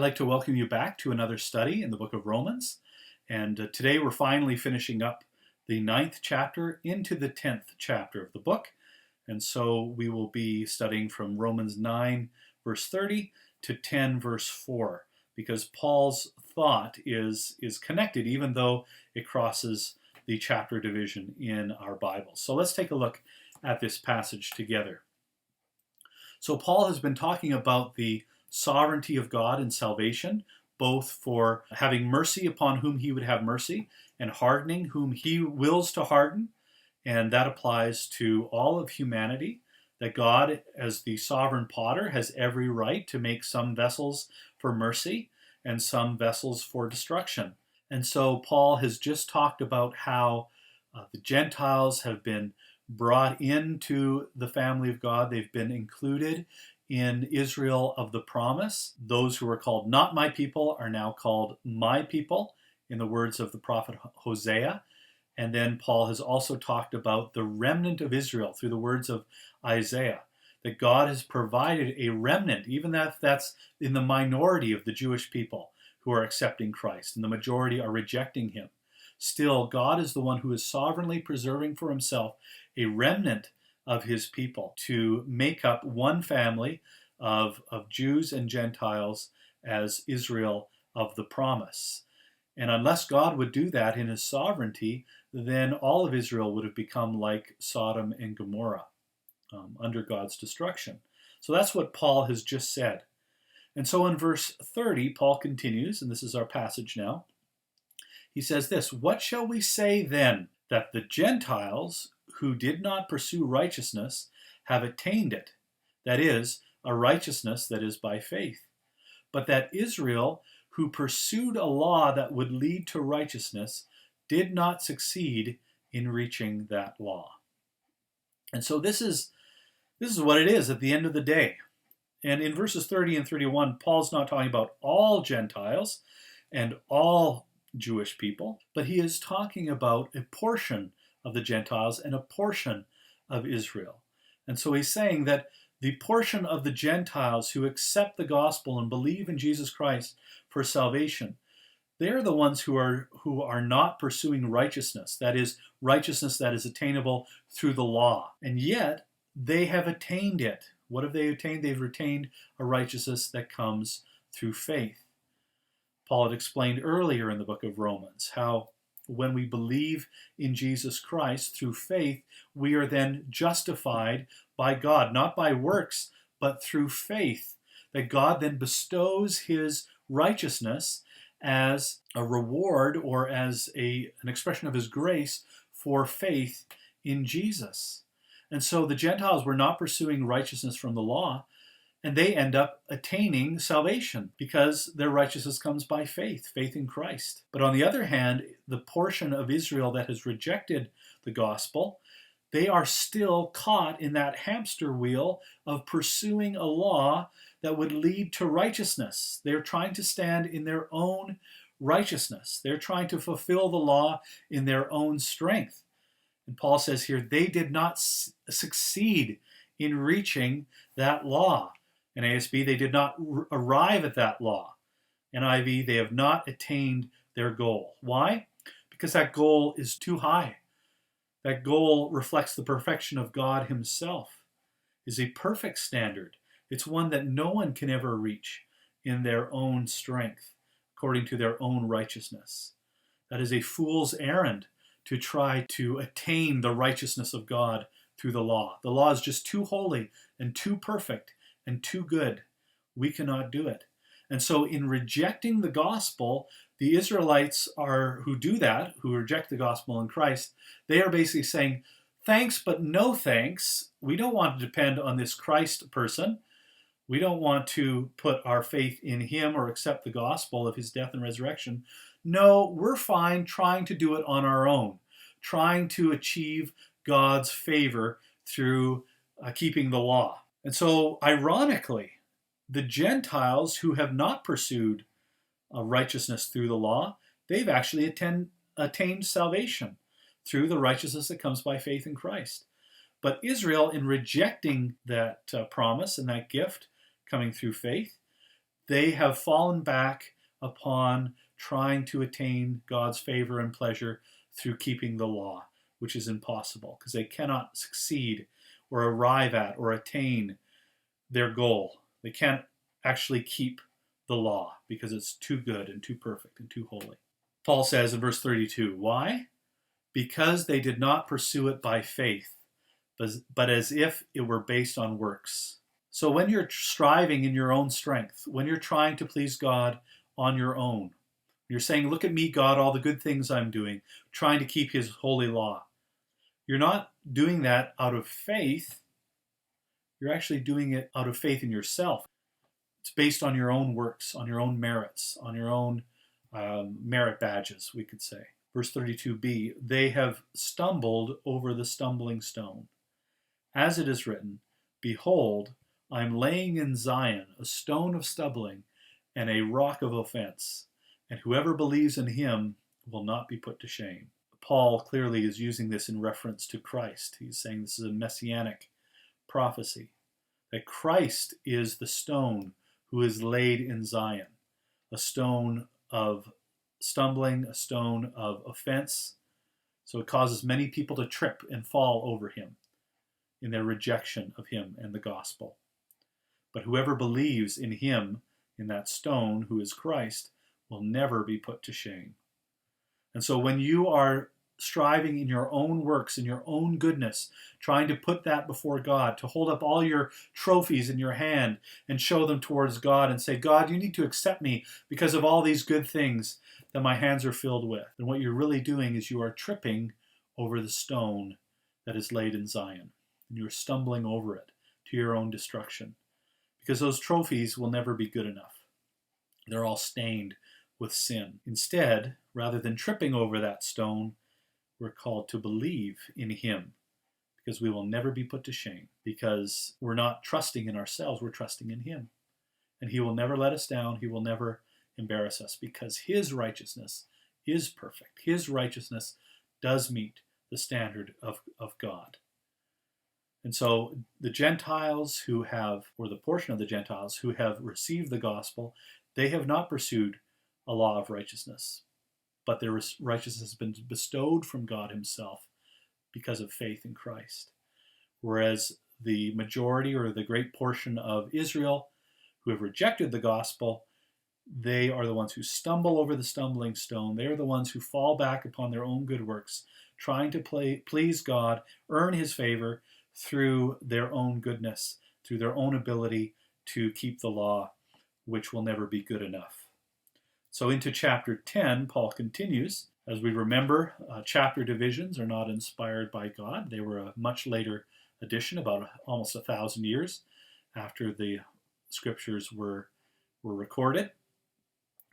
like to welcome you back to another study in the book of Romans. And today we're finally finishing up the 9th chapter into the 10th chapter of the book. And so we will be studying from Romans 9, verse 30 to 10, verse 4, because Paul's thought is connected, even though it crosses the chapter division in our Bibles. So let's take a look at this passage together. So Paul has been talking about the sovereignty of God in salvation, both for having mercy upon whom he would have mercy and hardening whom he wills to harden. And that applies to all of humanity, that God, as the sovereign potter, has every right to make some vessels for mercy and some vessels for destruction. And so Paul has just talked about how the Gentiles have been brought into the family of God. They've been included in Israel of the promise. Those who were called not my people are now called my people, in the words of the prophet Hosea. And then Paul has also talked about the remnant of Israel through the words of Isaiah, that God has provided a remnant, even if that's in the minority of the Jewish people who are accepting Christ, and the majority are rejecting him. Still, God is the one who is sovereignly preserving for himself a remnant of his people to make up one family of Jews and Gentiles as Israel of the promise. And unless God would do that in his sovereignty, then all of Israel would have become like Sodom and Gomorrah under God's destruction. So that's what Paul has just said. And so in verse 30, Paul continues, and this is our passage now. He says this, "What shall we say then? That the Gentiles who did not pursue righteousness have attained it, that is, a righteousness that is by faith. But that Israel, who pursued a law that would lead to righteousness, did not succeed in reaching that law." And so this is what it is at the end of the day. And in verses 30 and 31, Paul's not talking about all Gentiles and all Jewish people, but he is talking about a portion of the Gentiles and a portion of Israel. And so he's saying that the portion of the Gentiles who accept the gospel and believe in Jesus Christ for salvation, they're the ones who are not pursuing righteousness, that is, righteousness that is attainable through the law. And yet, they have attained it. What have they attained? They've retained a righteousness that comes through faith. Paul had explained earlier in the book of Romans how when we believe in Jesus Christ through faith, we are then justified by God, not by works, but through faith, that God then bestows his righteousness as a reward or as an expression of his grace for faith in Jesus. And so the Gentiles were not pursuing righteousness from the law, and they end up attaining salvation because their righteousness comes by faith in Christ. But on the other hand, the portion of Israel that has rejected the gospel, they are still caught in that hamster wheel of pursuing a law that would lead to righteousness. They're trying to stand in their own righteousness. They're trying to fulfill the law in their own strength. And Paul says here, they did not succeed in reaching that law. In ASB, they did not arrive at that law. NIV, they have not attained their goal. Why? Because that goal is too high. That goal reflects the perfection of God himself. It's a perfect standard. It's one that no one can ever reach in their own strength, according to their own righteousness. That is a fool's errand to try to attain the righteousness of God through the law. The law is just too holy and too perfect and too good. We cannot do it. And so in rejecting the gospel, the Israelites who do that, who reject the gospel in Christ, they are basically saying, thanks, but no thanks. We don't want to depend on this Christ person. We don't want to put our faith in him or accept the gospel of his death and resurrection. No, we're fine trying to do it on our own, trying to achieve God's favor through keeping the law. And so, ironically, the Gentiles who have not pursued righteousness through the law, they've actually attained salvation through the righteousness that comes by faith in Christ. But Israel, in rejecting that promise and that gift coming through faith, They have fallen back upon trying to attain God's favor and pleasure through keeping the law, which is impossible because they cannot succeed or arrive at or attain their goal. They can't actually keep the law because it's too good and too perfect and too holy. Paul says in verse 32, why? Because they did not pursue it by faith, but as if it were based on works. So when you're striving in your own strength, when you're trying to please God on your own, you're saying, look at me, God, all the good things I'm doing, trying to keep his holy law. You're not doing that out of faith. You're actually doing it out of faith in yourself. It's based on your own works, on your own merits, on your own merit badges, we could say. Verse 32b, they have stumbled over the stumbling stone. As it is written, behold, I'm laying in Zion a stone of stumbling and a rock of offense, and whoever believes in him will not be put to shame. Paul clearly is using this in reference to Christ. He's saying this is a messianic prophecy, that Christ is the stone who is laid in Zion, a stone of stumbling, a stone of offense. So it causes many people to trip and fall over him in their rejection of him and the gospel. But whoever believes in him, in that stone who is Christ, will never be put to shame. And so when you are striving in your own works, in your own goodness, trying to put that before God, to hold up all your trophies in your hand and show them towards God and say, God, you need to accept me because of all these good things that my hands are filled with. And what you're really doing is you are tripping over the stone that is laid in Zion. And you're stumbling over it to your own destruction. Because those trophies will never be good enough. They're all stained with sin. Instead, rather than tripping over that stone, we're called to believe in him, because we will never be put to shame, because we're not trusting in ourselves, we're trusting in him. And he will never let us down, he will never embarrass us, because his righteousness is perfect. His righteousness does meet the standard of God. And so the Gentiles who have, or the portion of the Gentiles who have received the gospel, they have not pursued a law of righteousness, but their righteousness has been bestowed from God himself because of faith in Christ. Whereas the majority or the great portion of Israel who have rejected the gospel, they are the ones who stumble over the stumbling stone. They are the ones who fall back upon their own good works, trying to please God, earn his favor through their own goodness, through their own ability to keep the law, which will never be good enough. So into chapter 10, Paul continues. As we remember, chapter divisions are not inspired by God. They were a much later addition, about almost 1,000 years after the scriptures were recorded.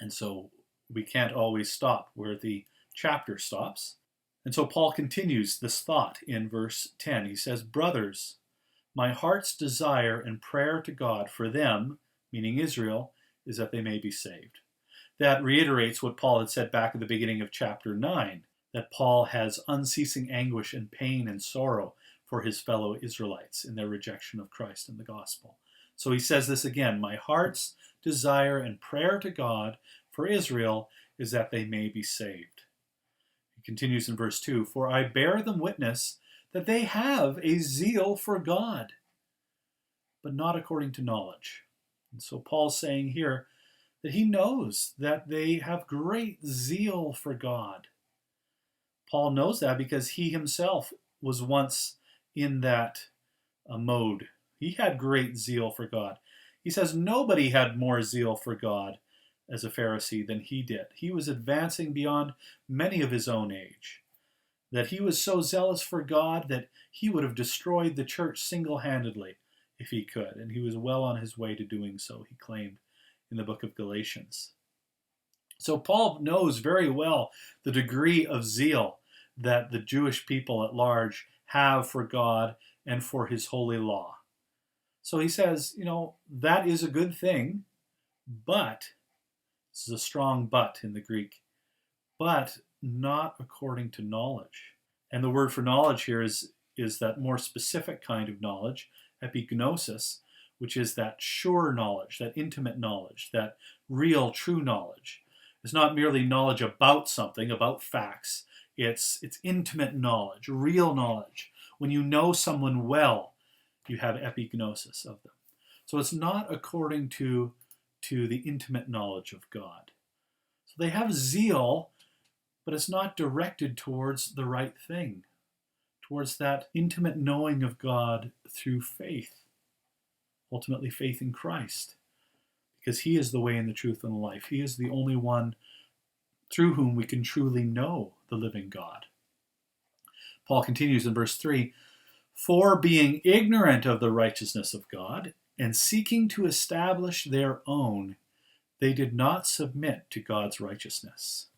And so we can't always stop where the chapter stops. And so Paul continues this thought in verse 10. He says, brothers, my heart's desire and prayer to God for them, meaning Israel, is that they may be saved. That reiterates what Paul had said back at the beginning of chapter 9, that Paul has unceasing anguish and pain and sorrow for his fellow Israelites in their rejection of Christ and the gospel. So he says this again, my heart's desire and prayer to God for Israel is that they may be saved. He continues in verse 2, for I bear them witness that they have a zeal for God, but not according to knowledge. And so Paul's saying here that he knows that they have great zeal for God. Paul knows that because he himself was once in that mode. He had great zeal for God. He says nobody had more zeal for God as a Pharisee than he did. He was advancing beyond many of his own age. That he was so zealous for God that he would have destroyed the church single-handedly if he could. And he was well on his way to doing so, he claimed in the book of Galatians. So Paul knows very well the degree of zeal that the Jewish people at large have for God and for his holy law. So he says, that is a good thing, but, this is a strong but in the Greek, but not according to knowledge. And the word for knowledge here is that more specific kind of knowledge, epignosis, which is that sure knowledge, that intimate knowledge, that real, true knowledge. It's not merely knowledge about something, about facts. It's intimate knowledge, real knowledge. When you know someone well, you have epignosis of them. So it's not according to the intimate knowledge of God. So they have zeal, but it's not directed towards the right thing, towards that intimate knowing of God through faith, ultimately faith in Christ, because he is the way and the truth and the life. He is the only one through whom we can truly know the living God. Paul continues in verse 3, "For being ignorant of the righteousness of God and seeking to establish their own, they did not submit to God's righteousness."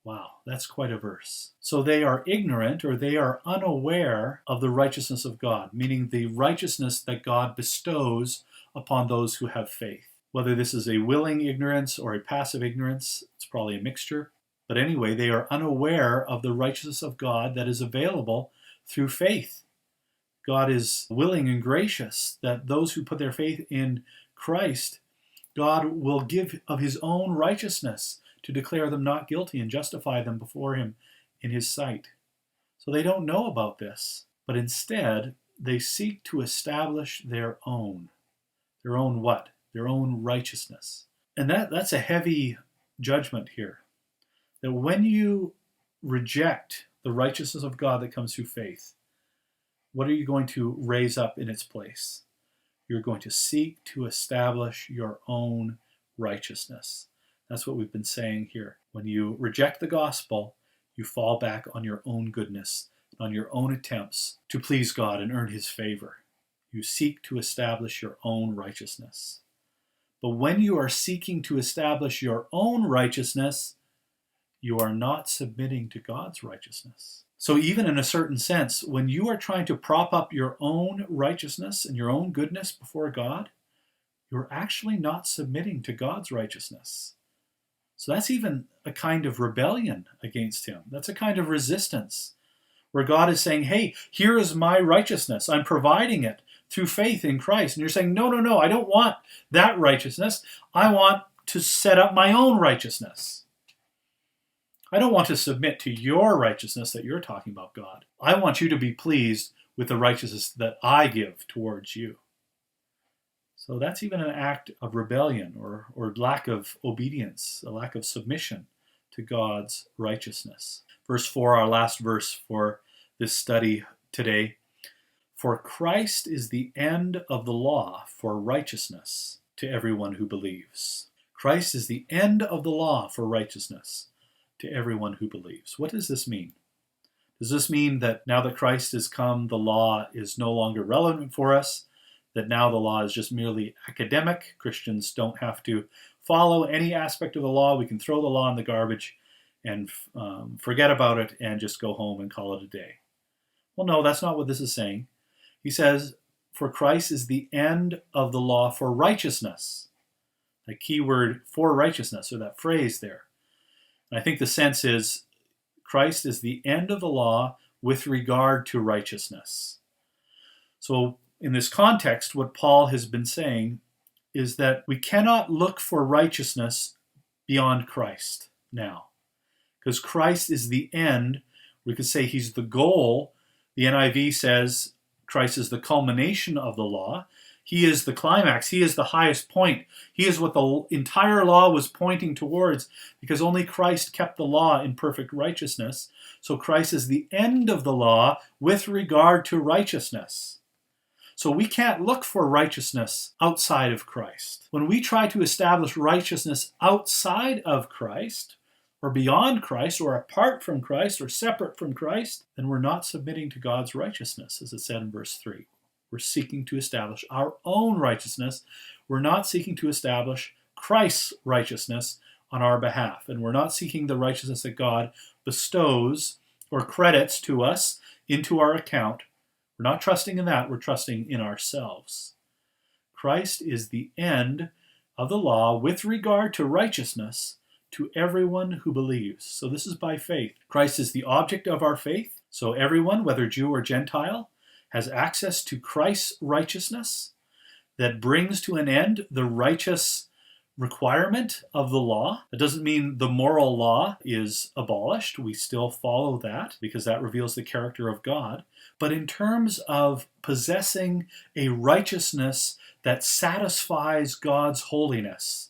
Wow, that's quite a verse. So they are ignorant, or they are unaware of the righteousness of God, meaning the righteousness that God bestows upon those who have faith. Whether this is a willing ignorance or a passive ignorance, it's probably a mixture. But anyway, they are unaware of the righteousness of God that is available through faith. God is willing and gracious that those who put their faith in Christ, God will give of his own righteousness to declare them not guilty and justify them before him in his sight. So they don't know about this, but instead they seek to establish their own. Their own what? Their own righteousness. And that's a heavy judgment here. That when you reject the righteousness of God that comes through faith, what are you going to raise up in its place? You're going to seek to establish your own righteousness. That's what we've been saying here. When you reject the gospel, you fall back on your own goodness, on your own attempts to please God and earn his favor. You seek to establish your own righteousness. But when you are seeking to establish your own righteousness, you are not submitting to God's righteousness. So even in a certain sense, when you are trying to prop up your own righteousness and your own goodness before God, you're actually not submitting to God's righteousness. So that's even a kind of rebellion against him. That's a kind of resistance where God is saying, hey, here is my righteousness. I'm providing it through faith in Christ. And you're saying, no, I don't want that righteousness. I want to set up my own righteousness. I don't want to submit to your righteousness that you're talking about, God. I want you to be pleased with the righteousness that I give towards you. So that's even an act of rebellion or lack of obedience, a lack of submission to God's righteousness. Verse 4, our last verse for this study today. For Christ is the end of the law for righteousness to everyone who believes. Christ is the end of the law for righteousness to everyone who believes. What does this mean? Does this mean that now that Christ has come, the law is no longer relevant for us? That now the law is just merely academic? Christians don't have to follow any aspect of the law. We can throw the law in the garbage and forget about it and just go home and call it a day. Well, no, that's not what this is saying. He says, for Christ is the end of the law for righteousness. That key word, for righteousness, or that phrase there. And I think the sense is, Christ is the end of the law with regard to righteousness. So in this context, what Paul has been saying is that we cannot look for righteousness beyond Christ now. Because Christ is the end. We could say he's the goal. The NIV says Christ is the culmination of the law. He is the climax. He is the highest point. He is what the entire law was pointing towards, because only Christ kept the law in perfect righteousness. So Christ is the end of the law with regard to righteousness. So we can't look for righteousness outside of Christ. When we try to establish righteousness outside of Christ, or beyond Christ, or apart from Christ, or separate from Christ, then we're not submitting to God's righteousness, as it said in verse 3. We're seeking to establish our own righteousness. We're not seeking to establish Christ's righteousness on our behalf. And we're not seeking the righteousness that God bestows or credits to us into our account. We're not trusting in that. We're trusting in ourselves. Christ is the end of the law with regard to righteousness to everyone who believes. So this is by faith. Christ is the object of our faith. So everyone, whether Jew or Gentile, has access to Christ's righteousness. that brings to an end the righteous requirement of the law. It doesn't mean the moral law is abolished. We still follow that because that reveals the character of God. But in terms of possessing a righteousness that satisfies God's holiness,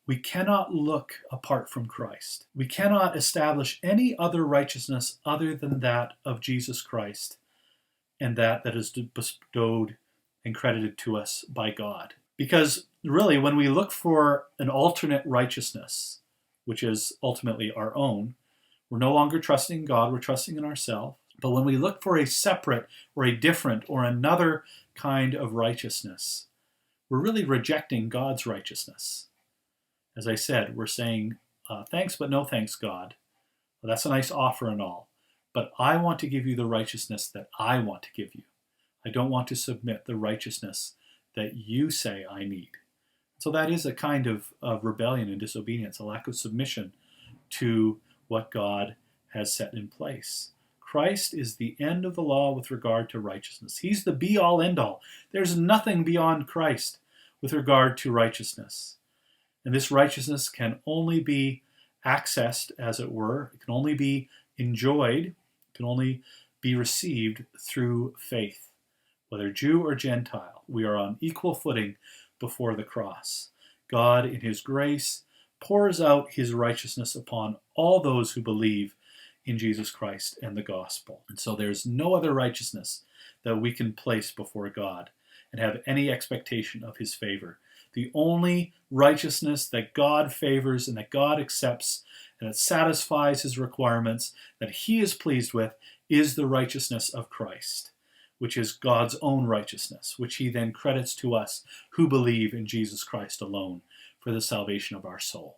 we cannot look apart from Christ. We cannot establish any other righteousness other than that of Jesus Christ, and that is bestowed and credited to us by God. Because really, when we look for an alternate righteousness, which is ultimately our own, we're no longer trusting in God, we're trusting in ourselves. But when we look for a separate or a different or another kind of righteousness, we're really rejecting God's righteousness. As I said, we're saying, thanks, but no thanks, God. Well, that's a nice offer and all. But I want to give you the righteousness that I want to give you. I don't want to submit the righteousness that you say I need. So that is a kind of rebellion and disobedience, a lack of submission to what God has set in place. Christ is the end of the law with regard to righteousness. He's the be-all, end-all. There's nothing beyond Christ with regard to righteousness. And this righteousness can only be accessed, as it were. It can only be enjoyed. It can only be received through faith. Whether Jew or Gentile, we are on equal footing before the cross. God, in his grace, pours out his righteousness upon all those who believe in Jesus Christ and the gospel. And so there's no other righteousness that we can place before God and have any expectation of his favor. The only righteousness that God favors and that God accepts and that satisfies his requirements, that he is pleased with, is the righteousness of Christ, which is God's own righteousness, which he then credits to us who believe in Jesus Christ alone for the salvation of our soul.